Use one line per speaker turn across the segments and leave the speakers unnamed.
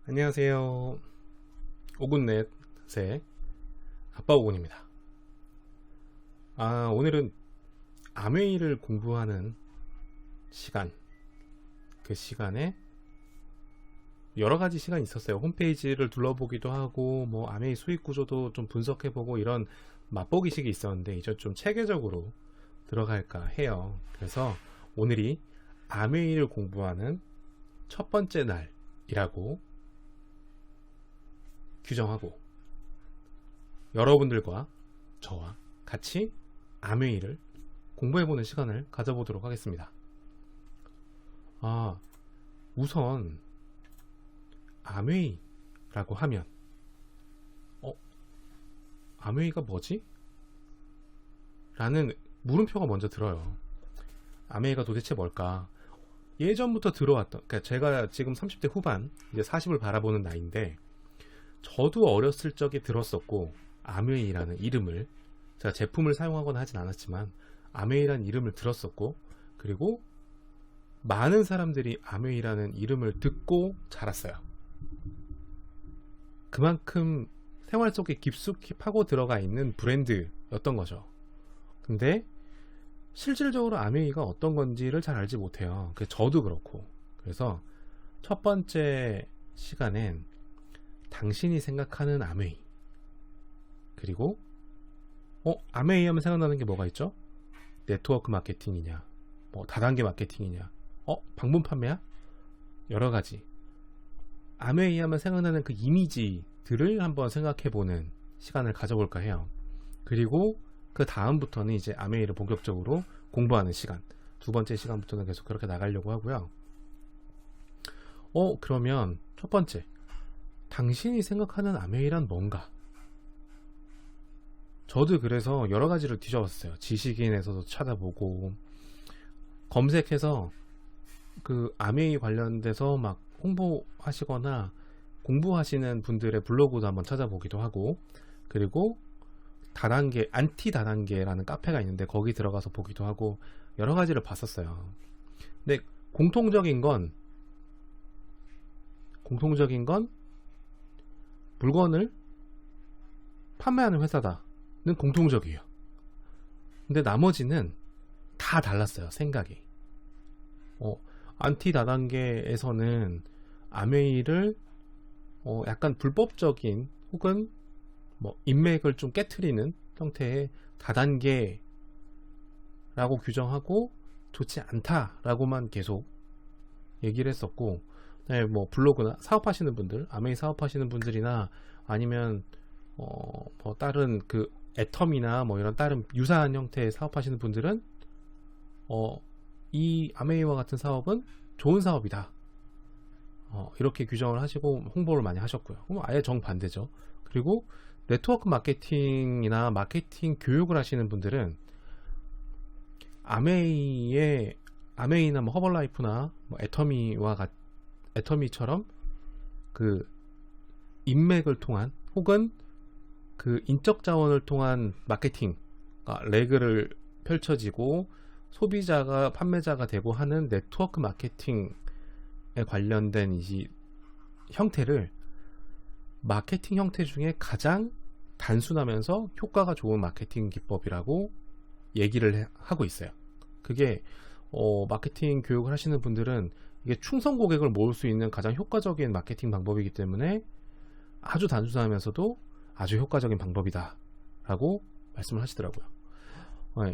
안녕하세요. 오군넷의 아빠오군입니다. 오늘은 아메이를 공부하는 시간, 그 시간에 여러가지 시간이 있었어요. 홈페이지를 둘러보기도 하고 아메이 수익 구조도 좀 분석해보고 이런 맛보기식이 있었는데 이제 좀 체계적으로 들어갈까 해요. 그래서 오늘이 아메이를 공부하는 첫 번째 날이라고 규정하고 여러분들과 저와 같이 아메이를 공부해보는 시간을 가져보도록 하겠습니다. 우선 아메이라고 하면 아메이가 뭐지? 라는 물음표가 먼저 들어요. 아메이가 도대체 뭘까? 예전부터 들어왔던, 그러니까 제가 지금 30대 후반, 이제 40을 바라보는 나이인데 저도 어렸을 적에 들었었고, 아메이라는 이름을, 제가 제품을 사용하거나 하진 않았지만 아메이라는 이름을 들었었고, 그리고 많은 사람들이 아메이라는 이름을 듣고 자랐어요. 그만큼 생활 속에 깊숙이 파고 들어가 있는 브랜드였던 거죠. 근데 실질적으로 아메이가 어떤 건지를 잘 알지 못해요. 저도 그렇고. 그래서 첫 번째 시간엔 당신이 생각하는 아메이, 그리고 아메이 하면 생각나는 게 뭐가 있죠? 네트워크 마케팅이냐, 다단계 마케팅이냐, 방문 판매야? 여러가지 아메이 하면 생각나는 그 이미지들을 한번 생각해보는 시간을 가져볼까 해요. 그리고 그 다음부터는 이제 아메이를 본격적으로 공부하는 시간, 두 번째 시간부터는 계속 그렇게 나가려고 하고요. 그러면 첫 번째, 당신이 생각하는 아메이란 뭔가? 저도 그래서 여러 가지를 뒤져봤어요. 지식인에서도 찾아보고, 검색해서 그 아메이 관련돼서 막 홍보하시거나 공부하시는 분들의 블로그도 한번 찾아보기도 하고, 그리고 다단계, 안티 다단계라는 카페가 있는데 거기 들어가서 보기도 하고 여러 가지를 봤었어요. 근데 공통적인 건 물건을 판매하는 회사다는 공통적이에요. 근데 나머지는 다 달랐어요. 생각이. 안티 다단계에서는 아메이를 약간 불법적인 혹은 인맥을 좀 깨트리는 형태의 다단계라고 규정하고 좋지 않다라고만 계속 얘기를 했었고, 네, 블로그나 사업하시는 분들, 아메이 사업하시는 분들이나 아니면 다른 그 애텀이나 이런 다른 유사한 형태의 사업하시는 분들은 이 아메이와 같은 사업은 좋은 사업이다, 이렇게 규정을 하시고 홍보를 많이 하셨고요. 그럼 아예 정반대죠. 그리고 네트워크 마케팅이나 마케팅 교육을 하시는 분들은 아메이나 허벌라이프나 애터미처럼 그 인맥을 통한 혹은 그 인적 자원을 통한 마케팅, 레그를 펼쳐지고 소비자가 판매자가 되고 하는 네트워크 마케팅에 관련된 이 형태를 마케팅 형태 중에 가장 단순하면서 효과가 좋은 마케팅 기법이라고 얘기를 하고 있어요. 그게 마케팅 교육을 하시는 분들은 이게 충성 고객을 모을 수 있는 가장 효과적인 마케팅 방법이기 때문에 아주 단순하면서도 아주 효과적인 방법이다 라고 말씀을 하시더라고요.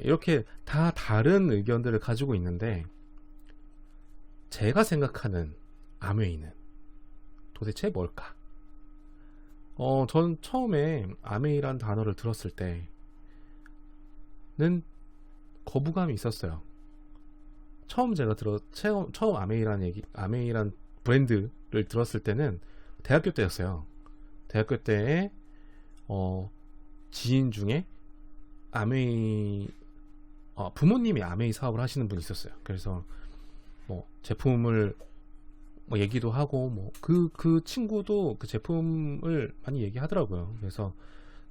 이렇게 다 다른 의견들을 가지고 있는데, 제가 생각하는 아메이는 도대체 뭘까? 전 처음에 아메이란 단어를 들었을 때는 거부감이 있었어요. 처음 아메이란 브랜드를 들었을 때는 대학교 때였어요. 대학교 때에 지인 중에 부모님이 아메이 사업을 하시는 분이 있었어요. 그래서 제품을 얘기도 하고 그 친구도 그 제품을 많이 얘기하더라고요. 그래서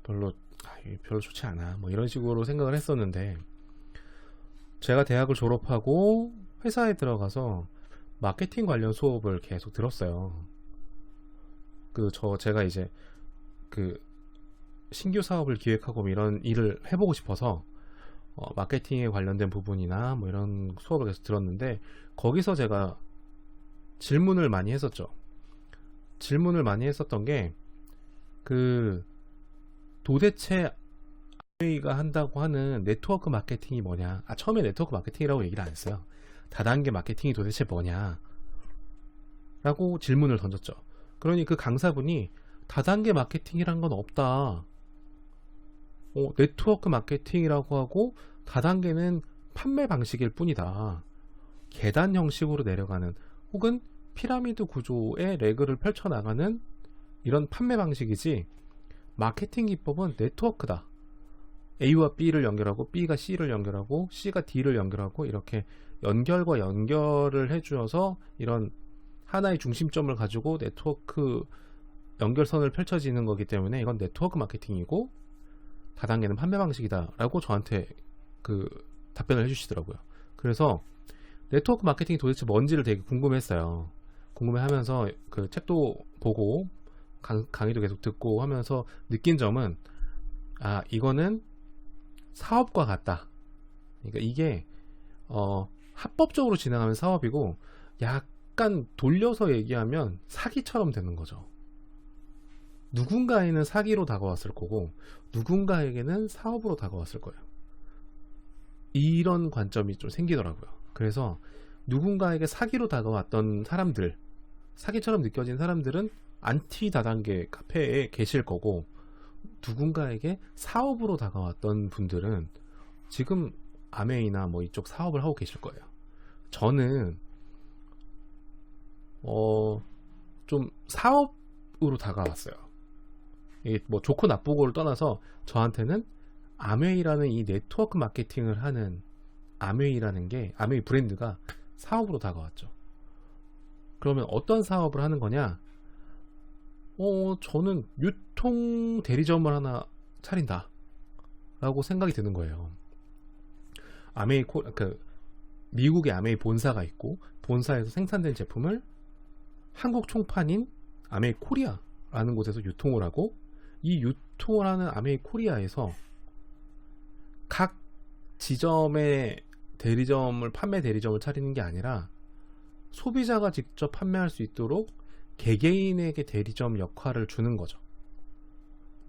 별로 좋지 않아 이런 식으로 생각을 했었는데, 제가 대학을 졸업하고 회사에 들어가서 마케팅 관련 수업을 계속 들었어요. 제가 이제 그 신규 사업을 기획하고 뭐 이런 일을 해보고 싶어서 마케팅에 관련된 부분이나 뭐 이런 수업을 계속 들었는데, 거기서 제가 질문을 많이 했었죠. 질문을 많이 했었던 게, 도대체 아메이가 한다고 하는 네트워크 마케팅이 뭐냐. 처음에 네트워크 마케팅이라고 얘기를 안 했어요. 다단계 마케팅이 도대체 뭐냐 라고 질문을 던졌죠. 그러니 그 강사분이 다단계 마케팅이란 건 없다. 네트워크 마케팅이라고 하고 다단계는 판매 방식일 뿐이다. 계단 형식으로 내려가는, 혹은 피라미드 구조의 레그를 펼쳐나가는 이런 판매 방식이지, 마케팅 기법은 네트워크다. A와 B를 연결하고 B가 C를 연결하고 C가 D를 연결하고, 이렇게 연결과 연결을 해주어서 이런 하나의 중심점을 가지고 네트워크 연결선을 펼쳐지는 거기 때문에 이건 네트워크 마케팅이고, 다단계는 판매 방식이다 라고 저한테 답변을 해주시더라고요. 그래서 네트워크 마케팅이 도대체 뭔지를 되게 궁금했어요. 궁금해하면서 책도 보고 강의도 계속 듣고 하면서 느낀 점은, 이거는 사업과 같다. 그러니까 이게 합법적으로 진행하면 사업이고, 약간 돌려서 얘기하면 사기처럼 되는 거죠. 누군가에는 사기로 다가왔을 거고, 누군가에게는 사업으로 다가왔을 거예요. 이런 관점이 좀 생기더라고요. 그래서 누군가에게 사기로 다가왔던 사람들, 사기처럼 느껴진 사람들은 안티 다단계 카페에 계실 거고, 누군가에게 사업으로 다가왔던 분들은 지금 아메이나 뭐 이쪽 사업을 하고 계실 거예요. 저는 좀 사업으로 다가왔어요. 이게 뭐 좋고 나쁘고를 떠나서 저한테는 아메이라는 이 네트워크 마케팅을 하는 아메이라는 게, 아메이 브랜드가 사업으로 다가왔죠. 그러면 어떤 사업을 하는 거냐? 저는 유통 대리점을 하나 차린다 라고 생각이 드는 거예요. 미국의 아메이 본사가 있고, 본사에서 생산된 제품을 한국 총판인 아메이 코리아라는 곳에서 유통을 하고, 이 유통을 하는 아메이 코리아에서 각 지점의 판매 대리점을 차리는 게 아니라 소비자가 직접 판매할 수 있도록 개개인에게 대리점 역할을 주는 거죠.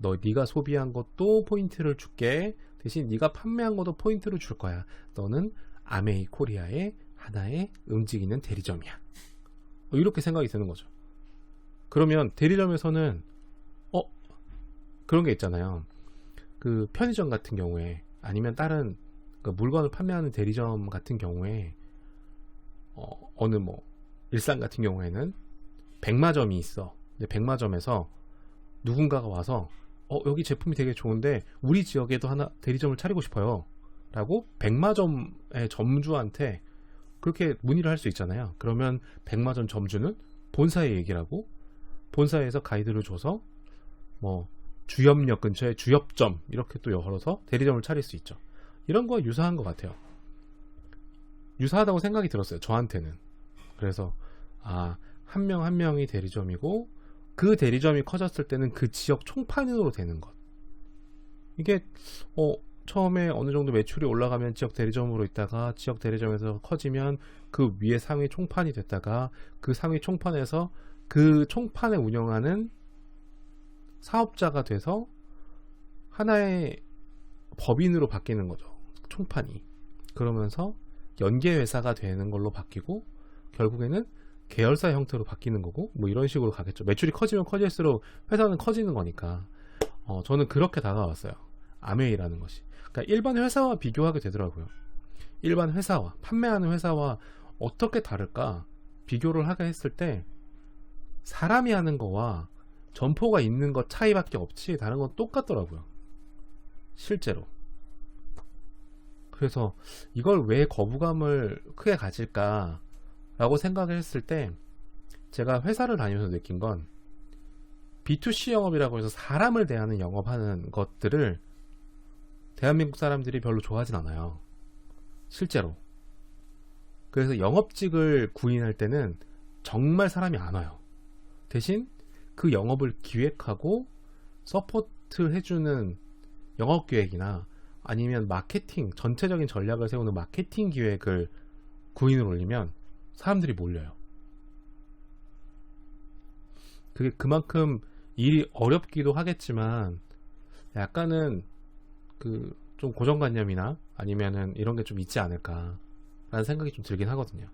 네가 소비한 것도 포인트를 줄게, 대신 네가 판매한 것도 포인트를 줄 거야. 너는 아메이 코리아의 하나의 움직이는 대리점이야. 이렇게 생각이 드는 거죠. 그러면 대리점에서는 그런 게 있잖아요. 편의점 같은 경우에, 아니면 다른 물건을 판매하는 대리점 같은 경우에, 어느 일산 같은 경우에는 백마점이 있어. 근데 백마점에서 누군가가 와서 여기 제품이 되게 좋은데 우리 지역에도 하나 대리점을 차리고 싶어요 라고 백마점의 점주한테 그렇게 문의를 할 수 있잖아요. 그러면 백마점 점주는 본사에 얘기를 하고, 본사에서 가이드를 줘서 주엽역 근처에 주엽점 이렇게 또 열어서 대리점을 차릴 수 있죠. 이런 거 유사한 것 같아요. 유사하다고 생각이 들었어요, 저한테는. 그래서 한 명 한 명이 대리점이고, 그 대리점이 커졌을 때는 그 지역 총판으로 되는 것. 이게 처음에 어느 정도 매출이 올라가면 지역 대리점으로 있다가, 지역 대리점에서 커지면 그 위에 상위 총판이 됐다가, 그 상위 총판에서 그 총판을 운영하는 사업자가 돼서 하나의 법인으로 바뀌는 거죠, 총판이. 그러면서 연계회사가 되는 걸로 바뀌고, 결국에는 계열사 형태로 바뀌는 거고, 이런 식으로 가겠죠. 매출이 커지면 커질수록 회사는 커지는 거니까. 저는 그렇게 다가왔어요, 아메이라는 것이. 그러니까 일반 회사와 비교하게 되더라고요. 일반 회사와, 판매하는 회사와 어떻게 다를까 비교를 하게 했을 때, 사람이 하는 거와 점포가 있는 것 차이밖에 없지 다른 건 똑같더라고요, 실제로. 그래서 이걸 왜 거부감을 크게 가질까 라고 생각을 했을 때, 제가 회사를 다니면서 느낀 건, B2C 영업이라고 해서 사람을 대하는 영업하는 것들을 대한민국 사람들이 별로 좋아하진 않아요, 실제로. 그래서 영업직을 구인할 때는 정말 사람이 안 와요. 대신 그 영업을 기획하고 서포트 해주는 영업 기획이나 아니면 마케팅, 전체적인 전략을 세우는 마케팅 기획을 구인을 올리면 사람들이 몰려요. 그게 그만큼 일이 어렵기도 하겠지만 약간은 그 좀 고정관념이나 아니면은 이런 게 좀 있지 않을까 라는 생각이 좀 들긴 하거든요.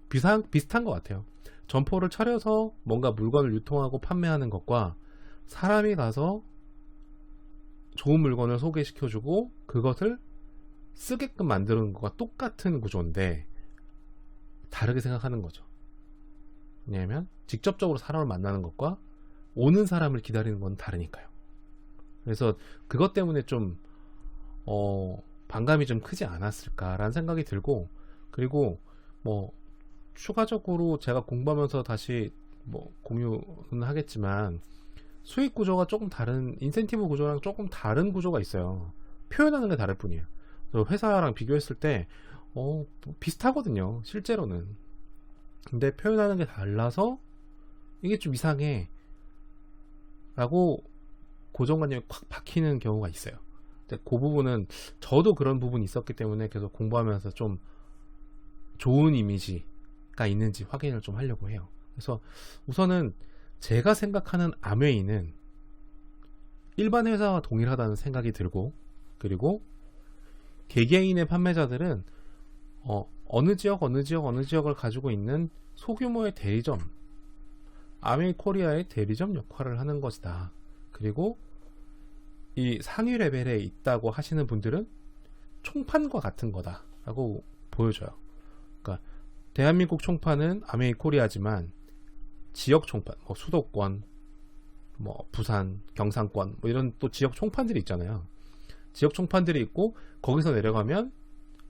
비슷한 것 같아요. 점포를 차려서 뭔가 물건을 유통하고 판매하는 것과 사람이 가서 좋은 물건을 소개시켜주고 그것을 쓰게끔 만드는 것과 똑같은 구조인데 다르게 생각하는 거죠. 왜냐하면 직접적으로 사람을 만나는 것과 오는 사람을 기다리는 건 다르니까요. 그래서 그것 때문에 좀 반감이 좀 크지 않았을까라는 생각이 들고, 그리고 뭐 추가적으로 제가 공부하면서 다시 뭐 공유는 하겠지만 수익 구조가 조금 다른, 인센티브 구조랑 조금 다른 구조가 있어요. 표현하는 게 다를 뿐이에요. 회사랑 비교했을 때 비슷하거든요, 실제로는. 근데 표현하는 게 달라서 이게 좀 이상해 라고 고정관념이 콱 박히는 경우가 있어요. 근데 그 부분은 저도 그런 부분이 있었기 때문에 계속 공부하면서 좀 좋은 이미지가 있는지 확인을 좀 하려고 해요. 그래서 우선은 제가 생각하는 아메이는 일반 회사와 동일하다는 생각이 들고, 그리고 개개인의 판매자들은 어느 지역을 가지고 있는 소규모의 대리점, 아메이 코리아의 대리점 역할을 하는 것이다. 그리고 이 상위 레벨에 있다고 하시는 분들은 총판과 같은 거다 라고 보여줘요. 그러니까 대한민국 총판은 아메이 코리아지만 지역 총판, 뭐 수도권, 뭐 부산, 경상권, 뭐 이런 또 지역 총판들이 있잖아요. 지역 총판들이 있고 거기서 내려가면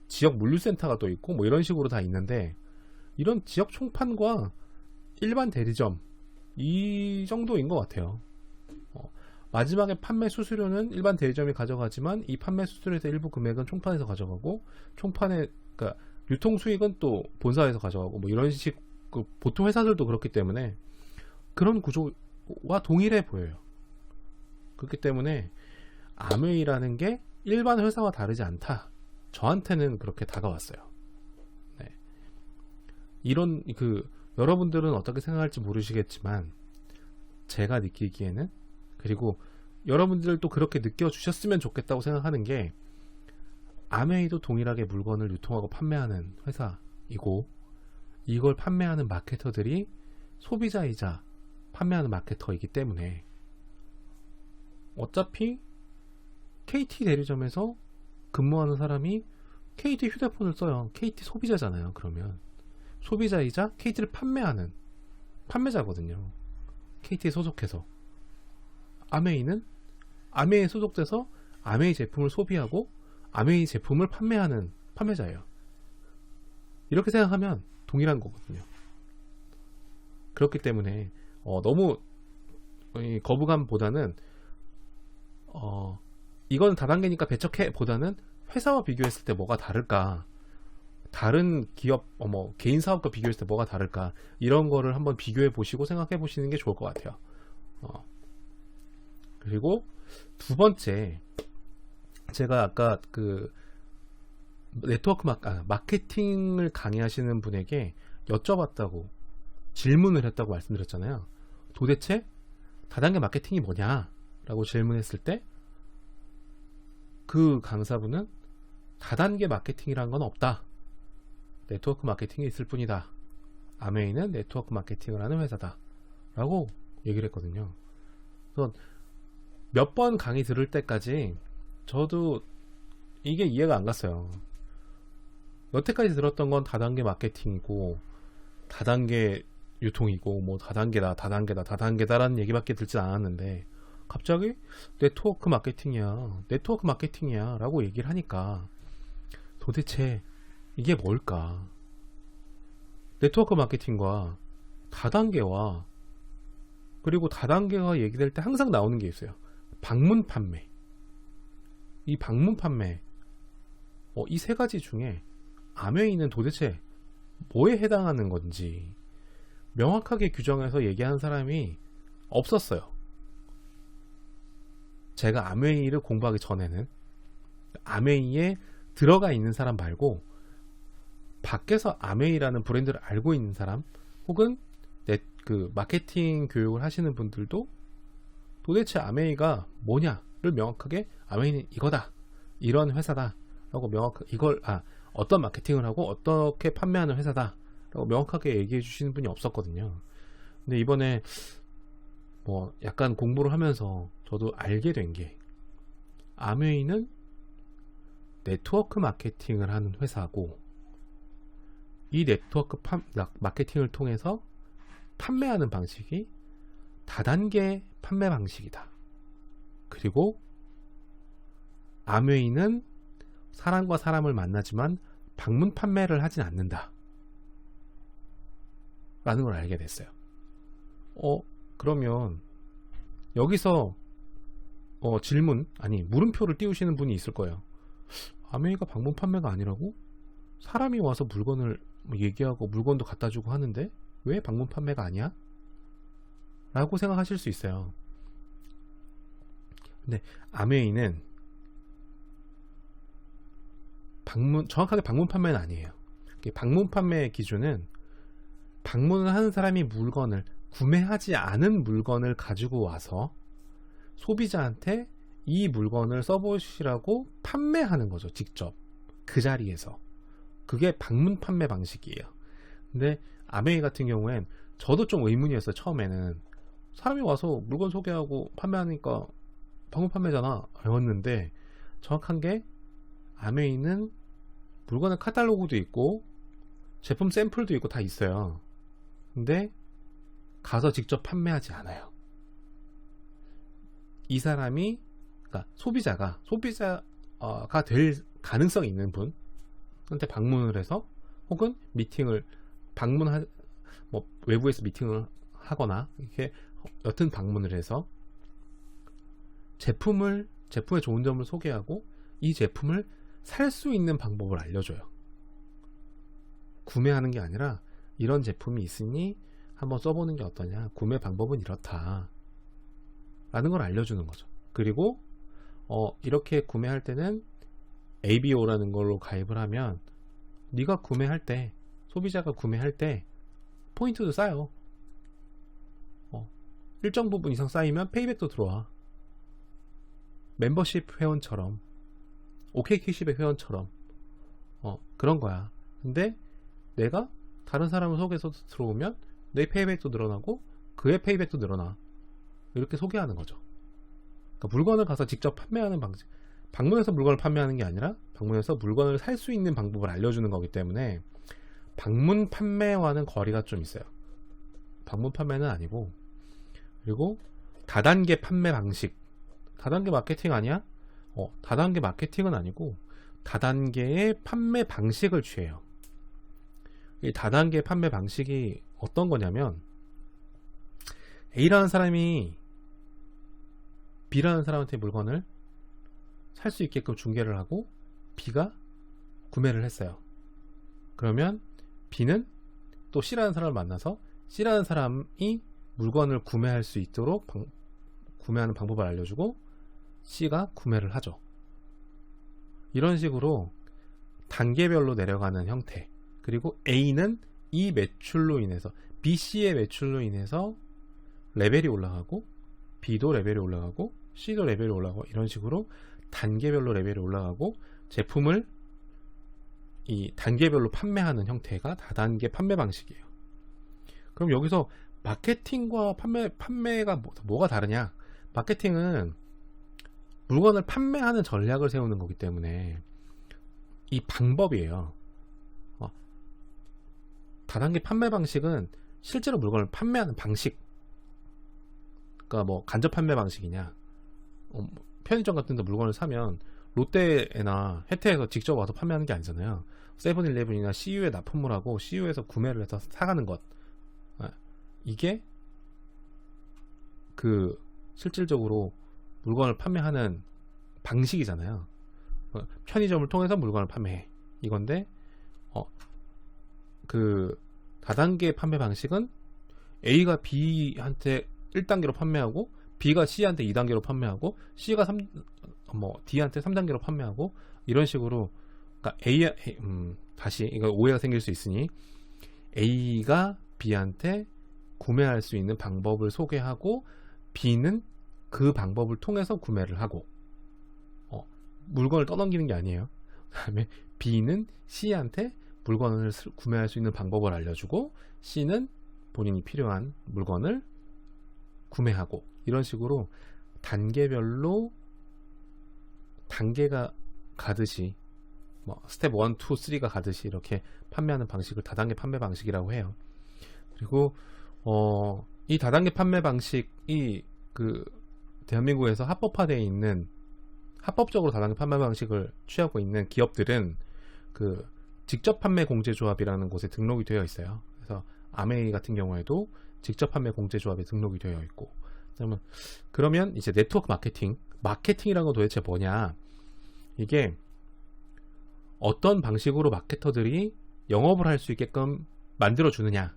지역 물류센터가 또 있고 뭐 이런 식으로 다 있는데, 이런 지역 총판과 일반 대리점 이 정도인 것 같아요. 마지막에 판매 수수료는 일반 대리점이 가져가지만 이 판매 수수료에서 일부 금액은 총판에서 가져가고, 총판의 그러니까 유통 수익은 또 본사에서 가져가고 뭐 이런 식, 보통 회사들도 그렇기 때문에 그런 구조와 동일해 보여요. 그렇기 때문에 아메이라는 게 일반 회사와 다르지 않다, 저한테는 그렇게 다가왔어요. 네. 이런 여러분들은 어떻게 생각할지 모르시겠지만 제가 느끼기에는, 그리고 여러분들도 그렇게 느껴주셨으면 좋겠다고 생각하는 게, 아메이도 동일하게 물건을 유통하고 판매하는 회사이고, 이걸 판매하는 마케터들이 소비자이자 판매하는 마케터이기 때문에 어차피 KT 대리점에서 근무하는 사람이 KT 휴대폰을 써요. KT 소비자잖아요. 그러면 소비자이자 KT를 판매하는 판매자거든요. KT에 소속해서. 아메이는 아메이에 소속돼서 아메이 제품을 소비하고 아메이 제품을 판매하는 판매자예요. 이렇게 생각하면 동일한 거거든요. 그렇기 때문에 너무 거부감보다는 이건 다단계니까 배척해 보다는 회사와 비교했을 때 뭐가 다를까, 다른 기업 개인 사업과 비교했을 때 뭐가 다를까, 이런 거를 한번 비교해 보시고 생각해 보시는 게 좋을 것 같아요. 그리고 두 번째, 제가 아까 네트워크 마케팅을 강의하시는 분에게 여쭤봤다고, 질문을 했다고 말씀드렸잖아요. 도대체 다단계 마케팅이 뭐냐 라고 질문했을 때 그 강사분은 다단계 마케팅이란 건 없다, 네트워크 마케팅이 있을 뿐이다, 아메이는 네트워크 마케팅을 하는 회사다 라고 얘기를 했거든요. 그래서 몇 번 강의 들을 때까지 저도 이게 이해가 안 갔어요. 여태까지 들었던 건 다단계 마케팅이고 다단계 유통이고 뭐 다단계다라는 얘기밖에 듣지 않았는데, 갑자기 네트워크 마케팅이야 라고 얘기를 하니까 도대체 이게 뭘까? 네트워크 마케팅과 다단계와, 그리고 다단계가 얘기될 때 항상 나오는 게 있어요. 방문 판매. 이 방문 판매, 이 세 가지 중에 아메이는 도대체 뭐에 해당하는 건지 명확하게 규정해서 얘기하는 사람이 없었어요. 제가 아메이를 공부하기 전에는 아메이에 들어가 있는 사람 말고 밖에서 아메이라는 브랜드를 알고 있는 사람 혹은 그 마케팅 교육을 하시는 분들도 도대체 아메이가 뭐냐를 명확하게 아메이는 이거다, 이런 회사다 라고 명확하게 어떤 마케팅을 하고 어떻게 판매하는 회사다 라고 명확하게 얘기해 주시는 분이 없었거든요. 근데 이번에 뭐 약간 공부를 하면서 저도 알게 된 게 아메이는 네트워크 마케팅을 하는 회사고 이 네트워크 마케팅을 통해서 판매하는 방식이 다단계 판매 방식이다. 그리고 아메이는 사람과 사람을 만나지만 방문 판매를 하진 않는다 라는 걸 알게 됐어요. 그러면 여기서 물음표를 띄우시는 분이 있을 거예요. 아메이가 방문 판매가 아니라고? 사람이 와서 물건을 얘기하고 물건도 갖다 주고 하는데 왜 방문 판매가 아니야? 라고 생각하실 수 있어요. 근데 아메이는 정확하게 방문 판매는 아니에요. 방문 판매의 기준은 방문을 하는 사람이 물건을 구매하지 않은 물건을 가지고 와서 소비자한테 이 물건을 써보시라고 판매하는 거죠. 직접 그 자리에서. 그게 방문 판매 방식이에요. 근데 아메이 같은 경우엔 저도 좀 의문이었어요. 처음에는 사람이 와서 물건 소개하고 판매하니까 방문 판매잖아 였는데, 정확한 게 아메이는 물건의 카탈로그도 있고 제품 샘플도 있고 다 있어요. 근데 가서 직접 판매하지 않아요. 이 사람이, 그러니까 소비자가 될 가능성이 있는 분한테 방문을 해서 혹은 미팅을 외부에서 미팅을 하거나 이렇게 여튼 방문을 해서 제품의 좋은 점을 소개하고 이 제품을 살 수 있는 방법을 알려줘요. 구매하는 게 아니라 이런 제품이 있으니 한번 써보는 게 어떠냐, 구매 방법은 이렇다 라는 걸 알려주는 거죠. 그리고 이렇게 구매할 때는 ABO라는 걸로 가입을 하면 네가 구매할 때, 소비자가 구매할 때 포인트도 쌓여. 일정 부분 이상 쌓이면 페이백도 들어와. 멤버십 회원처럼, OK캐시백 회원처럼 그런 거야. 근데 내가 다른 사람을 소개해서 들어오면 내 페이백도 늘어나고 그의 페이백도 늘어나. 이렇게 소개하는 거죠. 그러니까 물건을 가서 직접 판매하는 방식, 방문해서 물건을 판매하는 게 아니라 방문해서 물건을 살 수 있는 방법을 알려주는 거기 때문에 방문 판매와는 거리가 좀 있어요. 방문 판매는 아니고. 그리고 다단계 판매 방식, 다단계 마케팅 아니야? 다단계 마케팅은 아니고 다단계의 판매 방식을 취해요. 이 다단계 판매 방식이 어떤 거냐면, A라는 사람이 B라는 사람한테 물건을 살 수 있게끔 중개를 하고 B가 구매를 했어요. 그러면 B는 또 C라는 사람을 만나서 C라는 사람이 물건을 구매할 수 있도록 구매하는 방법을 알려주고 C가 구매를 하죠. 이런 식으로 단계별로 내려가는 형태. 그리고 A는 이 매출로 인해서, BC의 매출로 인해서 레벨이 올라가고 B도 레벨이 올라가고 C도 레벨이 올라가고, 이런 식으로 단계별로 레벨이 올라가고 제품을 이 단계별로 판매하는 형태가 다단계 판매 방식이에요. 그럼 여기서 마케팅과 판매가 뭐가 다르냐? 마케팅은 물건을 판매하는 전략을 세우는 거기 때문에 이 방법이에요. 다단계 판매 방식은 실제로 물건을 판매하는 방식. 그러니까 뭐 간접 판매 방식이냐, 편의점 같은 데 물건을 사면 롯데나 혜태에서 직접 와서 판매하는 게 아니잖아요. 세븐일레븐이나 CU에 납품을 하고 CU에서 구매를 해서 사가는 것. 이게 실질적으로 물건을 판매하는 방식이잖아요. 편의점을 통해서 물건을 판매해, 이건데 다단계 판매 방식은 A가 B한테 1단계로 판매하고 B가 C한테 2단계로 판매하고 C가 D한테 3단계로 판매하고 이런 식으로 그러니까 다시 이거 오해가 생길 수 있으니 A가 B한테 구매할 수 있는 방법을 소개하고 B는 그 방법을 통해서 구매를 하고 물건을 떠넘기는 게 아니에요. 그 다음에 B는 C한테 물건을 구매할 수 있는 방법을 알려주고 C는 본인이 필요한 물건을 구매하고 이런 식으로 단계별로 단계가 가듯이 스텝 1, 2, 3가 가듯이 이렇게 판매하는 방식을 다단계 판매 방식이라고 해요. 그리고 이 다단계 판매 방식이 대한민국에서 합법화되어 있는 합법적으로 다단계 판매 방식을 취하고 있는 기업들은 직접 판매 공제조합이라는 곳에 등록이 되어 있어요. 그래서 아메이 같은 경우에도 직접 판매 공제조합에 등록이 되어 있고 그러면 이제 네트워크 마케팅이라는 건 도대체 뭐냐, 이게 어떤 방식으로 마케터들이 영업을 할 수 있게끔 만들어 주느냐,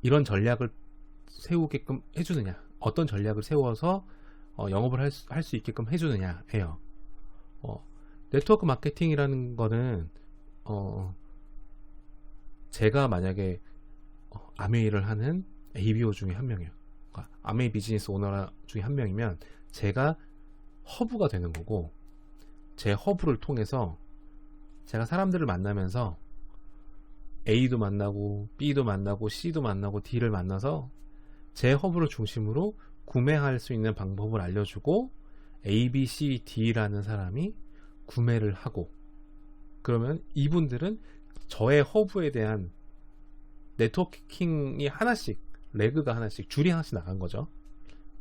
이런 전략을 세우게끔 해주느냐, 어떤 전략을 세워서 영업을 할 수 있게끔 해주느냐 해요. 네트워크 마케팅이라는 거는 제가 만약에 아메이를 하는 ABO 중에 한 명이에요. 그러니까 아메이 비즈니스 오너 중에 한 명이면 제가 허브가 되는 거고, 제 허브를 통해서 제가 사람들을 만나면서 A도 만나고 B도 만나고 C도 만나고 D를 만나서 제 허브를 중심으로 구매할 수 있는 방법을 알려주고 A, B, C, D라는 사람이 구매를 하고, 그러면 이분들은 저의 허브에 대한 네트워킹이 하나씩, 레그가 하나씩, 줄이 하나씩 나간 거죠.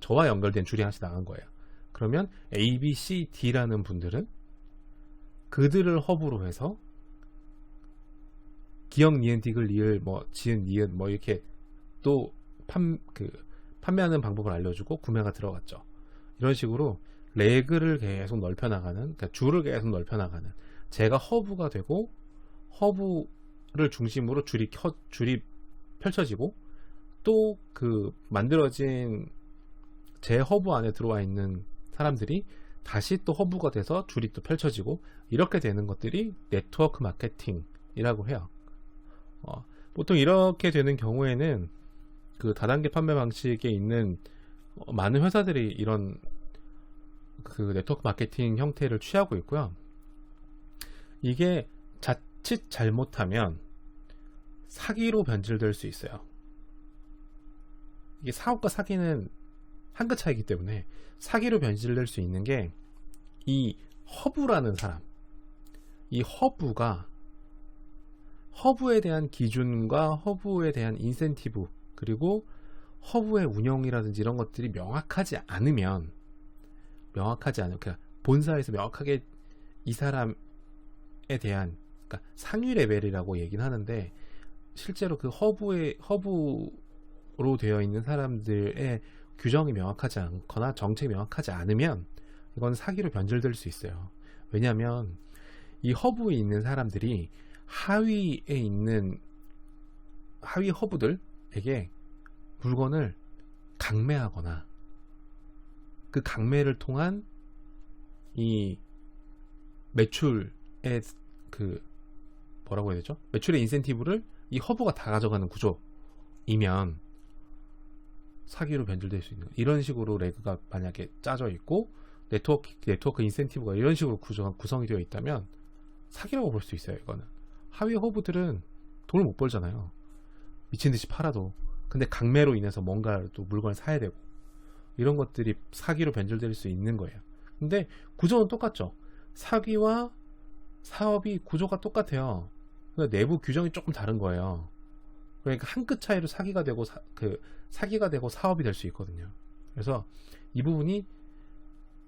저와 연결된 줄이 하나씩 나간 거예요. 그러면 A, B, C, D라는 분들은 그들을 허브로 해서 기역, 니은, 디귿, 리을, 지은, 니은 이렇게 또 판매하는 방법을 알려주고 구매가 들어갔죠. 이런 식으로 레그를 계속 넓혀나가는, 그러니까 줄을 계속 넓혀나가는, 제가 허브가 되고 허브를 중심으로 줄이 펼쳐지고, 또 만들어진 제 허브 안에 들어와 있는 사람들이 다시 또 허브가 돼서 줄이 또 펼쳐지고, 이렇게 되는 것들이 네트워크 마케팅이라고 해요. 보통 이렇게 되는 경우에는 다단계 판매 방식에 있는 많은 회사들이 이런 네트워크 마케팅 형태를 취하고 있고요. 이게 자칫 잘못하면 사기로 변질될 수 있어요. 이게 사업과 사기는 한 끗 차이기 때문에 사기로 변질될 수 있는 게, 이 허브라는 사람, 이 허브에 대한 기준과 허브에 대한 인센티브, 그리고 허브의 운영이라든지 이런 것들이 명확하지 않으면, 그러니까 본사에서 명확하게 이 사람에 대한, 그러니까 상위 레벨이라고 얘기는 하는데, 실제로 허브로 되어 있는 사람들의 규정이 명확하지 않거나 정책이 명확하지 않으면 이건 사기로 변질될 수 있어요. 왜냐하면 이 허브에 있는 사람들이 하위 허브들에게 물건을 강매하거나, 그 강매를 통한 이 매출의 뭐라고 해야 되죠? 매출의 인센티브를 이 허브가 다 가져가는 구조이면 사기로 변질될 수 있는, 이런 식으로 레그가 만약에 짜져 있고 네트워크 인센티브가 이런 식으로 구성이 되어 있다면 사기라고 볼 수 있어요. 이거는 하위 허브들은 돈을 못 벌잖아요. 미친듯이 팔아도. 근데 강매로 인해서 뭔가 또 물건을 사야 되고, 이런 것들이 사기로 변질될 수 있는 거예요. 근데 구조는 똑같죠. 사기와 사업이 구조가 똑같아요. 그러니까 내부 규정이 조금 다른 거예요. 그러니까 한 끗 차이로 사기가 되고 사업이 될 수 있거든요. 그래서 이 부분이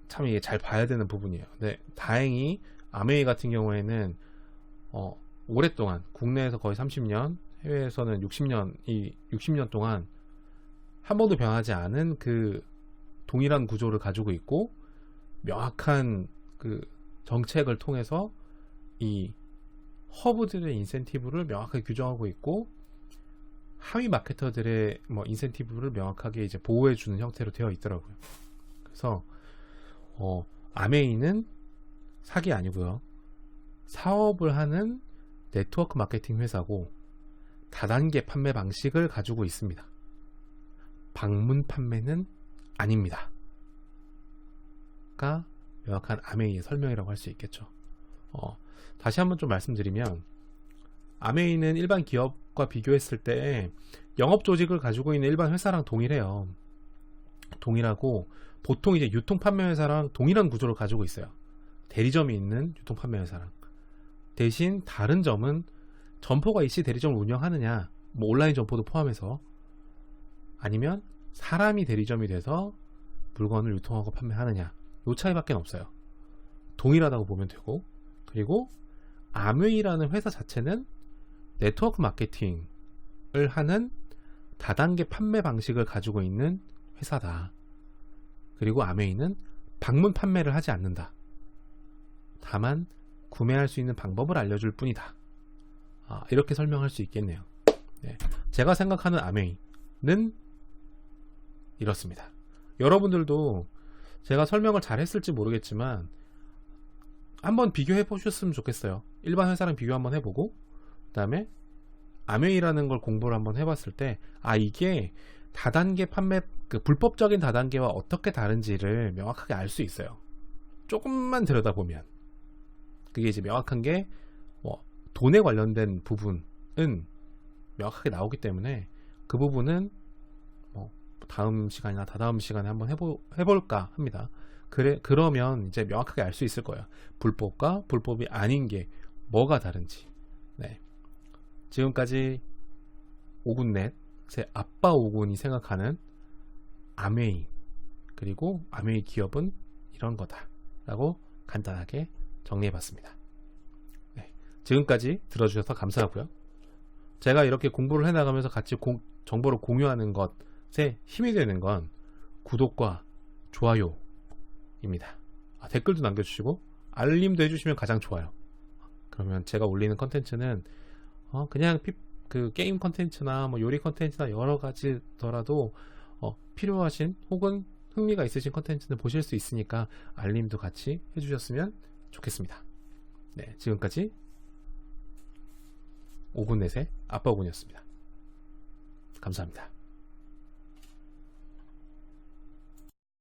참 이게 잘 봐야 되는 부분이에요. 근데 다행히 아메이 같은 경우에는 오랫동안, 국내에서 거의 30년, 해외에서는 60년 동안 한 번도 변하지 않은 동일한 구조를 가지고 있고, 명확한 정책을 통해서 이 허브들의 인센티브를 명확하게 규정하고 있고, 하위 마케터들의 뭐 인센티브를 명확하게 이제 보호해주는 형태로 되어 있더라고요. 그래서 아메이는 사기 아니고요. 사업을 하는 네트워크 마케팅 회사고 다단계 판매 방식을 가지고 있습니다. 방문 판매는 아닙니다. 가 명확한 아메이의 설명이라고 할 수 있겠죠. 다시 한번 좀 말씀드리면 아메이는 일반 기업과 비교했을 때 영업 조직을 가지고 있는 일반 회사랑 동일해요. 동일하고 보통 이제 유통 판매 회사랑 동일한 구조를 가지고 있어요. 대리점이 있는 유통 판매 회사랑. 대신 다른 점은 점포가 있이 대리점을 운영하느냐, 뭐 온라인 점포도 포함해서, 아니면 사람이 대리점이 돼서 물건을 유통하고 판매하느냐, 요 차이밖에 없어요. 동일하다고 보면 되고, 그리고 아메이라는 회사 자체는 네트워크 마케팅을 하는 다단계 판매 방식을 가지고 있는 회사다. 그리고 아메이는 방문 판매를 하지 않는다. 다만 구매할 수 있는 방법을 알려줄 뿐이다. 이렇게 설명할 수 있겠네요. 네. 제가 생각하는 아메이는 이렇습니다. 여러분들도 제가 설명을 잘 했을지 모르겠지만 한번 비교해 보셨으면 좋겠어요. 일반 회사랑 비교 한번 해보고, 그 다음에 아메이라는 걸 공부를 한번 해봤을 때 이게 다단계 판매, 그 불법적인 다단계와 어떻게 다른지를 명확하게 알 수 있어요. 조금만 들여다보면. 그게 이제 명확한 게 돈에 관련된 부분은 명확하게 나오기 때문에 그 부분은 다음 시간이나 다다음 시간에 한번 해볼까 합니다. 그러면 이제 명확하게 알 수 있을 거예요. 불법과 불법이 아닌 게 뭐가 다른지. 네. 지금까지 오군넷의 아빠 오군이 생각하는 아메이, 그리고 아메이 기업은 이런 거다 라고 간단하게 정리해봤습니다. 네. 지금까지 들어주셔서 감사하고요. 제가 이렇게 공부를 해나가면서 같이 정보를 공유하는 것에 힘이 되는 건 구독과 좋아요입니다. 댓글도 남겨주시고 알림도 해주시면 가장 좋아요. 그러면 제가 올리는 컨텐츠는 그냥 그 게임 컨텐츠나 뭐 요리 컨텐츠나 여러 가지더라도 필요하신 혹은 흥미가 있으신 컨텐츠는 보실 수 있으니까 알림도 같이 해주셨으면 좋겠습니다. 네, 지금까지 오군넷의 아빠 오군이었습니다. 감사합니다.